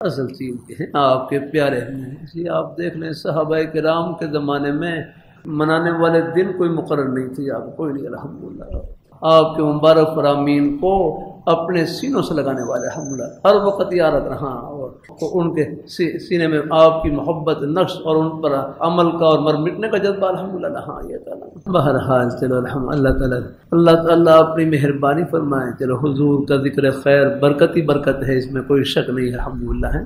اصل چیز یہ ہے آپ کے پیارے ہیں، اس لیے آپ دیکھ لیں صحابہ کرام کے زمانے میں منانے والے دن کوئی مقرر نہیں تھی، آپ کوئی نہیں، الحمدللہ آپ کے مبارک فرامین کو اپنے سینوں سے لگانے والے الحمدللہ ہر وقت یاد رہا، اور ان کے سینے میں آپ کی محبت نقش اور ان پر عمل کا اور مر مٹنے کا جذبہ الحمدللہ ہاں یہ تعالیٰ بہرحال چلو اللہ تعالیٰ اپنی مہربانی فرمائے۔ چلو حضور کا ذکر خیر برکت ہی برکت ہے، اس میں کوئی شک نہیں ہے الحمدللہ ہے۔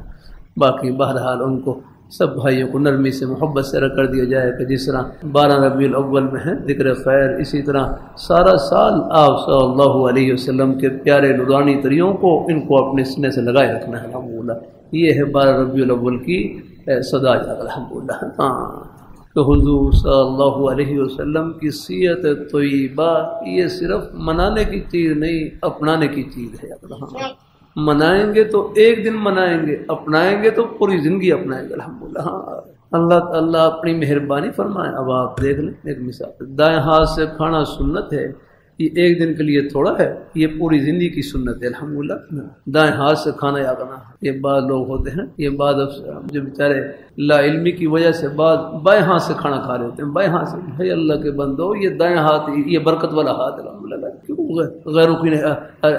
باقی بہرحال ان کو سب بھائیوں کو نرمی سے محبت سے رکھ کر دیا جائے کہ جس طرح 12 ربیع الاول میں ہے ذکر خیر، اسی طرح سارا سال آپ صلی اللہ علیہ وسلم کے پیارے نورانی طریوں کو ان کو اپنے سینے سے لگائے رکھنا ہے الحمدللہ۔ یہ ہے 12 ربیع الاول کی صدا الحمدللہ۔ ہاں کہ حضور صلی اللہ علیہ وسلم کی سیرت طیبہ یہ صرف منانے کی چیز نہیں، اپنانے کی چیز ہے۔ منائیں گے تو ایک دن منائیں گے، اپنائیں گے تو پوری زندگی اپنائیں گے الحمدللہ۔ اللہ تعالیٰ اپنی مہربانی فرمائے۔ اب آپ دیکھ لیں ایک مثال، دائیں ہاتھ سے کھانا سنت ہے، یہ ایک دن کے لیے تھوڑا ہے، یہ پوری زندگی کی سنت ہے الحمدللہ۔ دائیں ہاتھ سے کھانا یا کرنا، یہ بعض لوگ ہوتے ہیں، یہ بعض جو بیچارے لا علمی کی وجہ سے بعض بائیں ہاتھ سے کھانا کھا رہے ہوتے ہیں، بائیں ہاتھ سے۔ بھائی اللہ کے بندو، یہ دائیں ہاتھ یہ برکت والا ہاتھ الحمدللہ، غیروں کی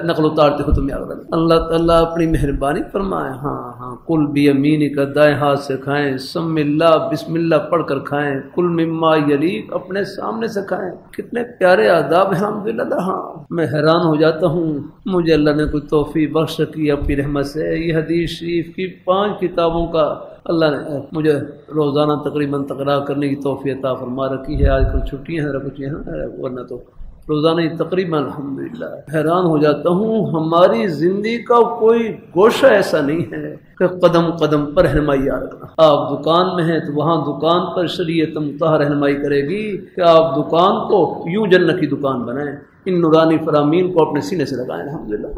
نقل اتارتے ہو تم یاد رکھنا۔ اللہ تعالیٰ اپنی مہربانی فرمائے۔ ہاں کل بیمینک کا دائیں ہاتھ سے کھائیں، سم اللہ بسم اللہ پڑھ کر کھائیں، کل مما یلیک اپنے سامنے سے کھائیں۔ کتنے پیارے آداب ہیں الحمدللہ۔ ہاں میں حیران ہو جاتا ہوں، مجھے اللہ نے کوئی توفیق بخش کی اپنی رحمت سے، یہ حدیث شریف کی 5 کتابوں کا اللہ نے مجھے روزانہ تقریباً تکرار کرنے کی توفیق عطا فرما رکھی ہے۔ آج کل چھٹیاں ہیں کچھ ہیں، ورنہ تو روزانہ ہی تقریباً الحمدللہ۔ حیران ہو جاتا ہوں، ہماری زندگی کا کوئی گوشہ ایسا نہیں ہے کہ قدم قدم پر رہنمائی یاد رکھنا۔ آپ دکان میں ہیں تو وہاں دکان پر شریعت مطہرہ رہنمائی کرے گی کہ آپ دکان کو یوں جنت کی دکان بنائیں، ان نورانی فرامین کو اپنے سینے سے لگائیں الحمدللہ۔